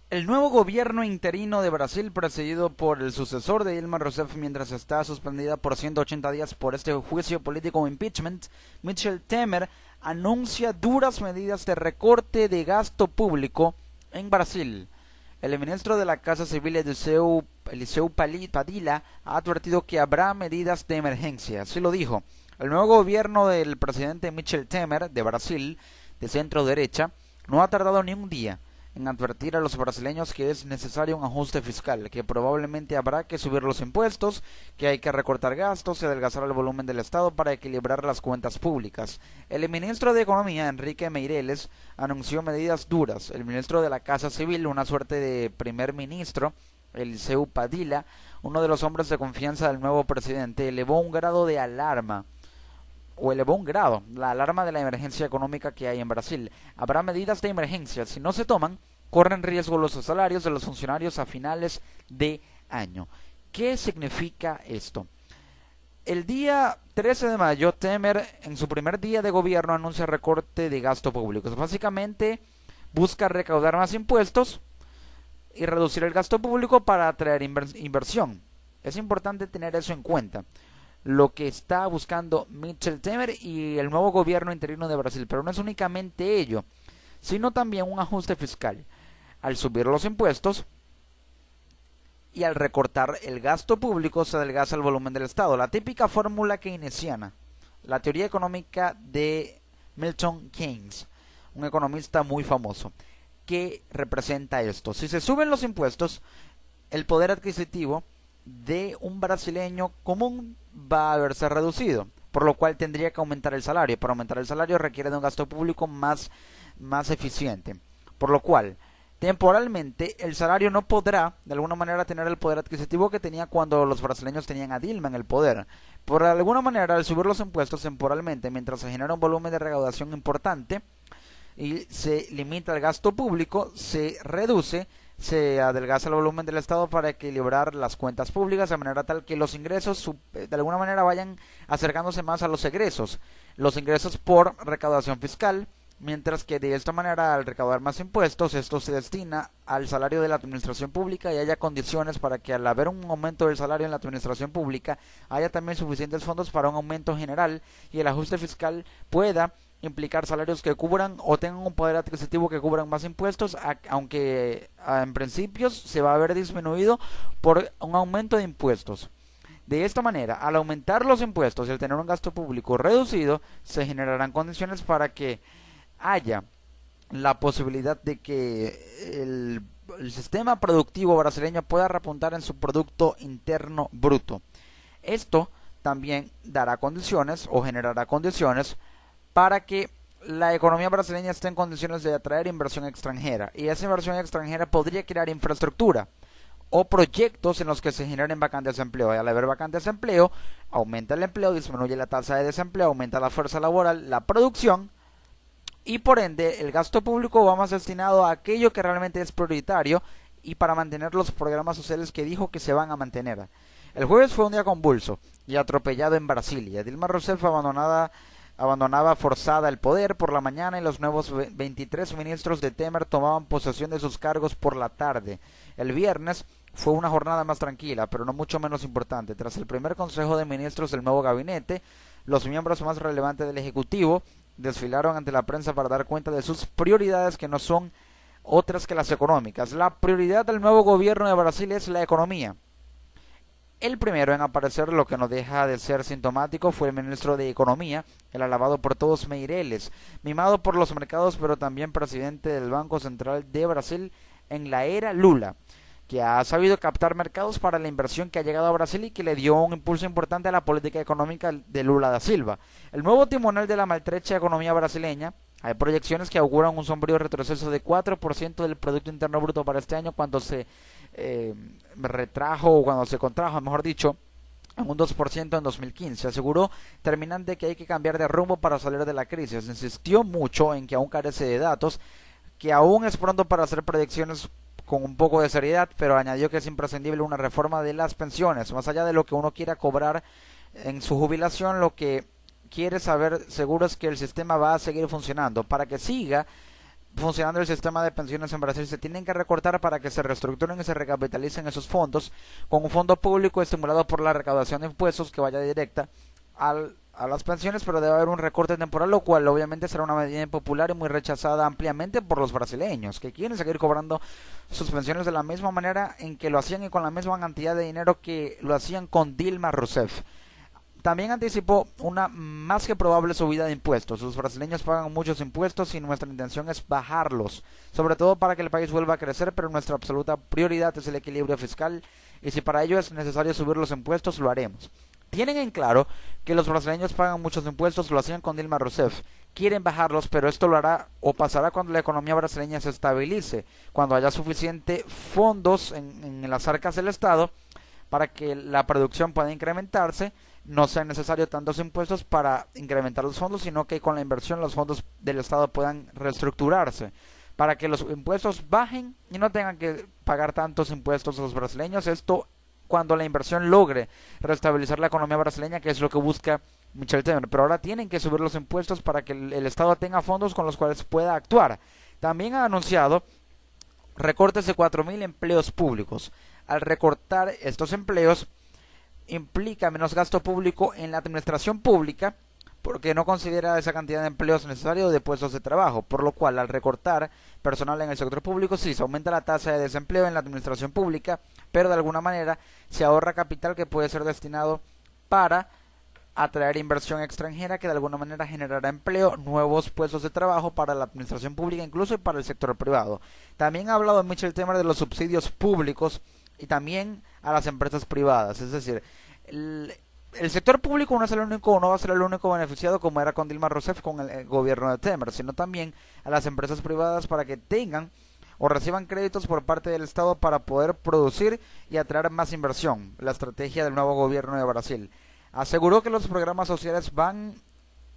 El nuevo gobierno interino de Brasil, presidido por el sucesor de Dilma Rousseff mientras está suspendida por 180 días por este juicio político o impeachment, Michel Temer, anuncia duras medidas de recorte de gasto público en Brasil. El ministro de la Casa Civil, Eliseu Padilha, ha advertido que habrá medidas de emergencia. Así lo dijo. El nuevo gobierno del presidente Michel Temer, de Brasil, de centro derecha, no ha tardado ni un día en advertir a los brasileños que es necesario un ajuste fiscal, que probablemente habrá que subir los impuestos, que hay que recortar gastos y adelgazar el volumen del Estado para equilibrar las cuentas públicas. El ministro de Economía, Enrique Meireles, anunció medidas duras. El ministro de la Casa Civil, una suerte de primer ministro, Eliseu Padilha, uno de los hombres de confianza del nuevo presidente, elevó un grado la alarma de la emergencia económica que hay en Brasil. Habrá medidas de emergencia. Si no se toman, corren riesgo los salarios de los funcionarios a finales de año. ¿Qué significa esto? El día 13 de mayo, Temer, en su primer día de gobierno, anuncia recorte de gasto público. Básicamente, busca recaudar más impuestos y reducir el gasto público para atraer inversión. Es importante tener eso en cuenta, lo que está buscando Michel Temer y el nuevo gobierno interino de Brasil. Pero no es únicamente ello, sino también un ajuste fiscal. Al subir los impuestos y al recortar el gasto público, se adelgaza el volumen del Estado. La típica fórmula keynesiana, la teoría económica de Milton Keynes, un economista muy famoso, que representa esto. Si se suben los impuestos, el poder adquisitivo de un brasileño común va a verse reducido, por lo cual tendría que aumentar el salario. Para aumentar el salario requiere de un gasto público más eficiente, por lo cual temporalmente el salario no podrá de alguna manera tener el poder adquisitivo que tenía cuando los brasileños tenían a Dilma en el poder. Por alguna manera, al subir los impuestos temporalmente, mientras se genera un volumen de recaudación importante y se limita el gasto público, se reduce, se adelgaza el volumen del Estado para equilibrar las cuentas públicas de manera tal que los ingresos de alguna manera vayan acercándose más a los ingresos por recaudación fiscal, mientras que de esta manera, al recaudar más impuestos, esto se destina al salario de la administración pública y haya condiciones para que, al haber un aumento del salario en la administración pública, haya también suficientes fondos para un aumento general y el ajuste fiscal pueda implicar salarios que cubran o tengan un poder adquisitivo que cubran más impuestos, aunque en principios se va a ver disminuido por un aumento de impuestos. De esta manera, al aumentar los impuestos y al tener un gasto público reducido, se generarán condiciones para que haya la posibilidad de que el sistema productivo brasileño pueda repuntar en su Producto Interno Bruto. Esto también dará condiciones o generará condiciones para que la economía brasileña esté en condiciones de atraer inversión extranjera, y esa inversión extranjera podría crear infraestructura o proyectos en los que se generen vacantes de empleo, y al haber vacantes de empleo aumenta el empleo, disminuye la tasa de desempleo, aumenta la fuerza laboral, la producción, y por ende el gasto público va más destinado a aquello que realmente es prioritario y para mantener los programas sociales que dijo que se van a mantener. El jueves fue un día convulso y atropellado en Brasilia. Dilma Rousseff abandonaba forzada el poder por la mañana y los nuevos 23 ministros de Temer tomaban posesión de sus cargos por la tarde. El viernes fue una jornada más tranquila, pero no mucho menos importante. Tras el primer consejo de ministros del nuevo gabinete, los miembros más relevantes del Ejecutivo desfilaron ante la prensa para dar cuenta de sus prioridades, que no son otras que las económicas. La prioridad del nuevo gobierno de Brasil es la economía. El primero en aparecer, lo que no deja de ser sintomático, fue el ministro de Economía, el alabado por todos Meireles, mimado por los mercados pero también presidente del Banco Central de Brasil en la era Lula, que ha sabido captar mercados para la inversión que ha llegado a Brasil y que le dio un impulso importante a la política económica de Lula da Silva. El nuevo timonel de la maltrecha economía brasileña. Hay proyecciones que auguran un sombrío retroceso de 4% del Producto Interno Bruto para este año, cuando se retrajo, o cuando se contrajo, mejor dicho, en un 2% en 2015. Aseguró terminante que hay que cambiar de rumbo para salir de la crisis. Insistió mucho en que aún carece de datos, que aún es pronto para hacer predicciones con un poco de seriedad, pero añadió que es imprescindible una reforma de las pensiones. Más allá de lo que uno quiera cobrar en su jubilación, lo que quiere saber seguro es que el sistema va a seguir funcionando. Para que siga, funcionando el sistema de pensiones en Brasil, se tienen que recortar para que se reestructuren y se recapitalicen esos fondos con un fondo público estimulado por la recaudación de impuestos que vaya directa a las pensiones, pero debe haber un recorte temporal, lo cual obviamente será una medida impopular y muy rechazada ampliamente por los brasileños, que quieren seguir cobrando sus pensiones de la misma manera en que lo hacían y con la misma cantidad de dinero que lo hacían con Dilma Rousseff. También anticipó una más que probable subida de impuestos. Los brasileños pagan muchos impuestos y nuestra intención es bajarlos, sobre todo para que el país vuelva a crecer, pero nuestra absoluta prioridad es el equilibrio fiscal y si para ello es necesario subir los impuestos, lo haremos. Tienen en claro que los brasileños pagan muchos impuestos, lo hacían con Dilma Rousseff. Quieren bajarlos, pero esto lo hará o pasará cuando la economía brasileña se estabilice, cuando haya suficiente fondos en las arcas del Estado para que la producción pueda incrementarse. No sean necesarios tantos impuestos para incrementar los fondos, sino que con la inversión los fondos del Estado puedan reestructurarse, para que los impuestos bajen y no tengan que pagar tantos impuestos a los brasileños. Esto cuando la inversión logre restabilizar la economía brasileña, que es lo que busca Michel Temer. Pero ahora tienen que subir los impuestos para que el Estado tenga fondos con los cuales pueda actuar. También ha anunciado recortes de 4.000 empleos públicos. Al recortar estos empleos implica menos gasto público en la administración pública, porque no considera esa cantidad de empleos necesarios de puestos de trabajo, por lo cual al recortar personal en el sector público sí se aumenta la tasa de desempleo en la administración pública, pero de alguna manera se ahorra capital que puede ser destinado para atraer inversión extranjera que de alguna manera generará empleo, nuevos puestos de trabajo para la administración pública, incluso y para el sector privado. También ha hablado Michel Temer de los subsidios públicos y también a las empresas privadas, es decir, el sector público no es el único, no va a ser el único beneficiado como era con Dilma Rousseff con el gobierno de Temer, sino también a las empresas privadas para que tengan o reciban créditos por parte del Estado para poder producir y atraer más inversión, la estrategia del nuevo gobierno de Brasil. Aseguró que los programas sociales van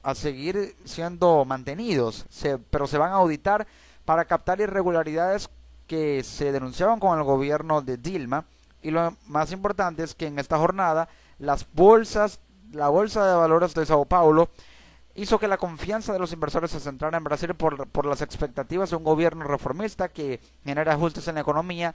a seguir siendo mantenidos, pero se van a auditar para captar irregularidades que se denunciaban con el gobierno de Dilma. Y lo más importante es que en esta jornada la bolsa de valores de Sao Paulo hizo que la confianza de los inversores se centrara en Brasil por las expectativas de un gobierno reformista que genera ajustes en la economía.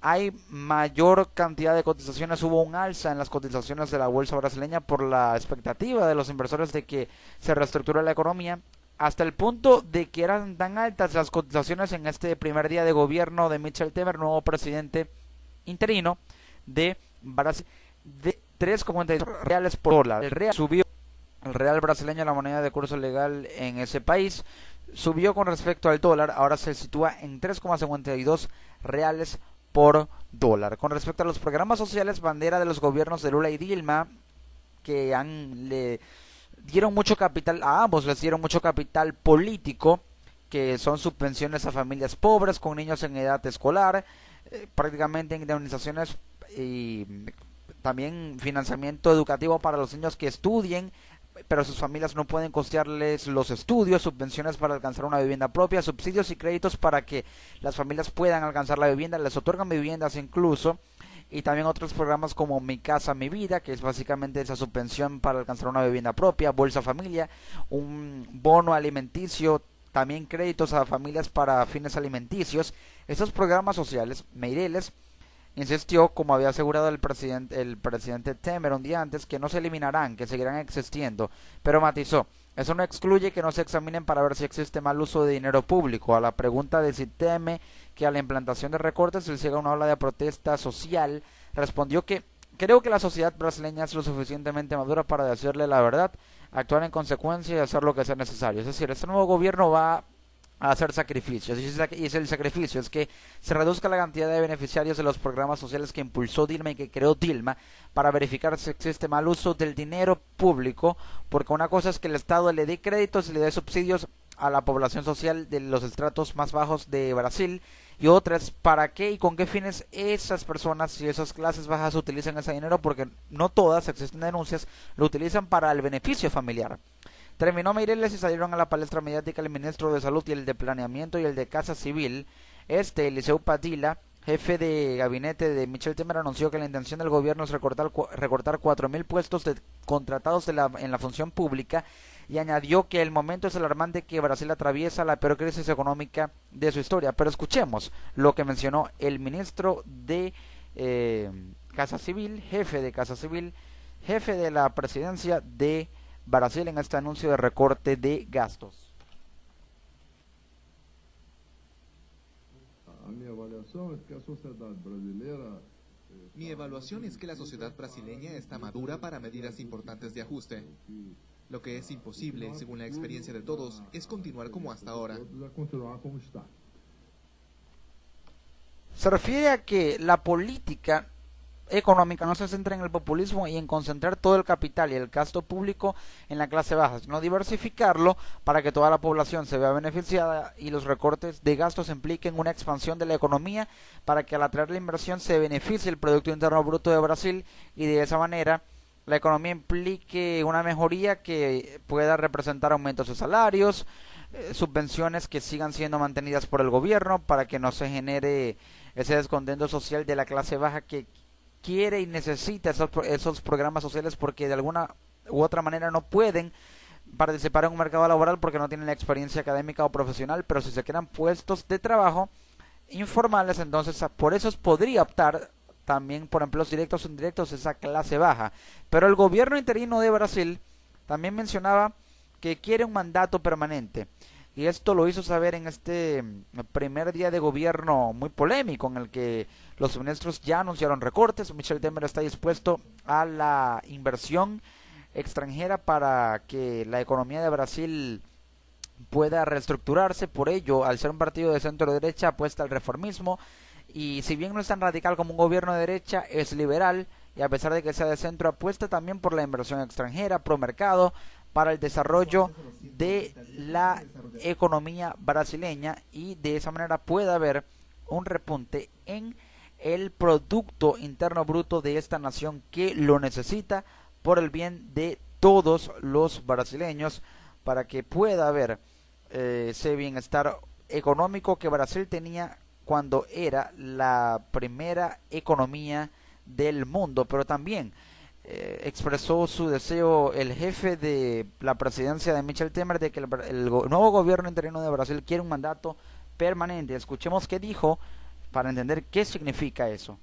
Hay mayor cantidad de cotizaciones, hubo un alza en las cotizaciones de la bolsa brasileña por la expectativa de los inversores de que se reestructure la economía, hasta el punto de que eran tan altas las cotizaciones en este primer día de gobierno de Michel Temer, nuevo presidente interino de Brasil, de 3,52 reales por dólar. El real subió, el real brasileño, la moneda de curso legal en ese país, subió con respecto al dólar, ahora se sitúa en 3,52 reales por dólar. Con respecto a los programas sociales, bandera de los gobiernos de Lula y Dilma, que le dieron mucho capital, a ambos les dieron mucho capital político, que son subvenciones a familias pobres con niños en edad escolar, prácticamente indemnizaciones y también financiamiento educativo para los niños que estudien, pero sus familias no pueden costearles los estudios, subvenciones para alcanzar una vivienda propia, subsidios y créditos para que las familias puedan alcanzar la vivienda, les otorgan viviendas incluso, y también otros programas como Mi Casa, Mi Vida, que es básicamente esa subvención para alcanzar una vivienda propia, Bolsa Familia, un bono alimenticio, también créditos a familias para fines alimenticios. Estos programas sociales, Meireles insistió, como había asegurado el presidente Temer un día antes, que no se eliminarán, que seguirán existiendo, pero matizó: eso no excluye que no se examinen para ver si existe mal uso de dinero público. A la pregunta de si teme que a la implantación de recortes se siga una ola de protesta social, respondió que creo que la sociedad brasileña es lo suficientemente madura para decirle la verdad, actuar en consecuencia y hacer lo que sea necesario. Es decir, este nuevo gobierno va a hacer sacrificios, y es el sacrificio es que se reduzca la cantidad de beneficiarios de los programas sociales que impulsó Dilma y que creó Dilma, para verificar si existe mal uso del dinero público, porque una cosa es que el Estado le dé créditos y le dé subsidios a la población social de los estratos más bajos de Brasil, y otra es para qué y con qué fines esas personas y esas clases bajas utilizan ese dinero, porque no todas, existen denuncias, lo utilizan para el beneficio familiar. Terminó Meireles y salieron a la palestra mediática el ministro de Salud y el de Planeamiento y el de Casa Civil, Eliseu Padilha, jefe de gabinete de Michel Temer, anunció que la intención del gobierno es recortar 4.000 puestos contratados en la función pública, y añadió que el momento es alarmante, que Brasil atraviesa la peor crisis económica de su historia. Pero escuchemos lo que mencionó el ministro de Casa Civil, jefe de la presidencia de Brasil, en este anuncio de recorte de gastos. Mi evaluación es que la sociedad brasileña está madura para medidas importantes de ajuste. Lo que es imposible, según la experiencia de todos, es continuar como hasta ahora. Se refiere a que la política económica no se centra en el populismo y en concentrar todo el capital y el gasto público en la clase baja, sino diversificarlo para que toda la población se vea beneficiada, y los recortes de gastos impliquen una expansión de la economía para que al atraer la inversión se beneficie el Producto Interno Bruto de Brasil, y de esa manera la economía implique una mejoría que pueda representar aumentos de salarios, subvenciones que sigan siendo mantenidas por el gobierno, para que no se genere ese descontento social de la clase baja que quiere y necesita esos programas sociales, porque de alguna u otra manera no pueden participar en un mercado laboral porque no tienen la experiencia académica o profesional. Pero si se crean puestos de trabajo informales, entonces por eso podría optar también por empleos directos o indirectos esa clase baja. Pero el gobierno interino de Brasil también mencionaba que quiere un mandato permanente, y esto lo hizo saber en este primer día de gobierno muy polémico, en el que los ministros ya anunciaron recortes. Michel Temer está dispuesto a la inversión extranjera para que la economía de Brasil pueda reestructurarse. Por ello, al ser un partido de centro derecha, apuesta al reformismo, y si bien no es tan radical como un gobierno de derecha, es liberal, y a pesar de que sea de centro, apuesta también por la inversión extranjera, pro mercado, para el desarrollo de la economía brasileña, y de esa manera puede haber un repunte en el Producto Interno Bruto de esta nación, que lo necesita por el bien de todos los brasileños, para que pueda haber ese bienestar económico que Brasil tenía cuando era la primera economía del mundo. Pero también expresó su deseo el jefe de la presidencia de Michel Temer de que el nuevo gobierno interino de Brasil quiere un mandato permanente. Escuchemos qué dijo para entender qué significa eso.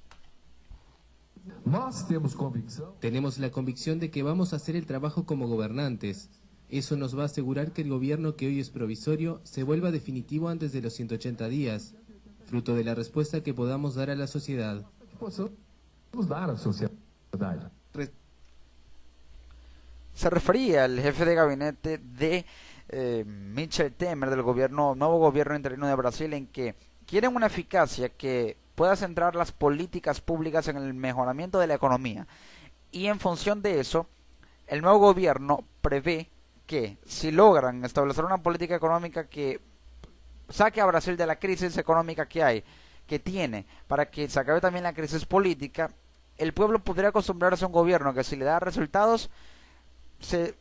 Tenemos la convicción de que vamos a hacer el trabajo como gobernantes. Eso nos va a asegurar que el gobierno, que hoy es provisorio, se vuelva definitivo antes de los 180 días, fruto de la respuesta que podamos dar a la sociedad. Se refería al jefe de gabinete de Michel Temer, del nuevo gobierno interino de Brasil, en que quieren una eficacia que pueda centrar las políticas públicas en el mejoramiento de la economía, y en función de eso el nuevo gobierno prevé que si logran establecer una política económica que saque a Brasil de la crisis económica que tiene, para que se acabe también la crisis política, el pueblo podría acostumbrarse a un gobierno que, si le da resultados, se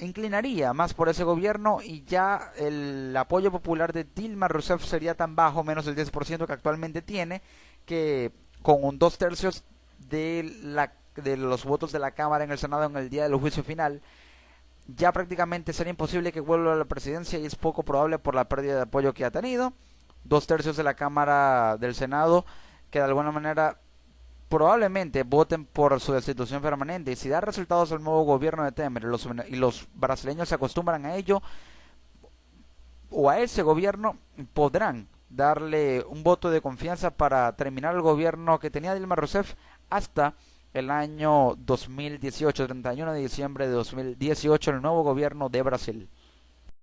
inclinaría más por ese gobierno, y ya el apoyo popular de Dilma Rousseff sería tan bajo, menos del 10% que actualmente tiene, que con un 2/3 de los votos de la Cámara en el Senado en el día del juicio final, ya prácticamente sería imposible que vuelva a la presidencia, y es poco probable por la pérdida de apoyo que ha tenido. 2/3 de la Cámara del Senado que de alguna manera probablemente voten por su destitución permanente, y si da resultados el nuevo gobierno de Temer y los brasileños se acostumbran a ello o a ese gobierno, podrán darle un voto de confianza para terminar el gobierno que tenía Dilma Rousseff hasta el año 2018, 31 de diciembre de 2018, el nuevo gobierno de Brasil.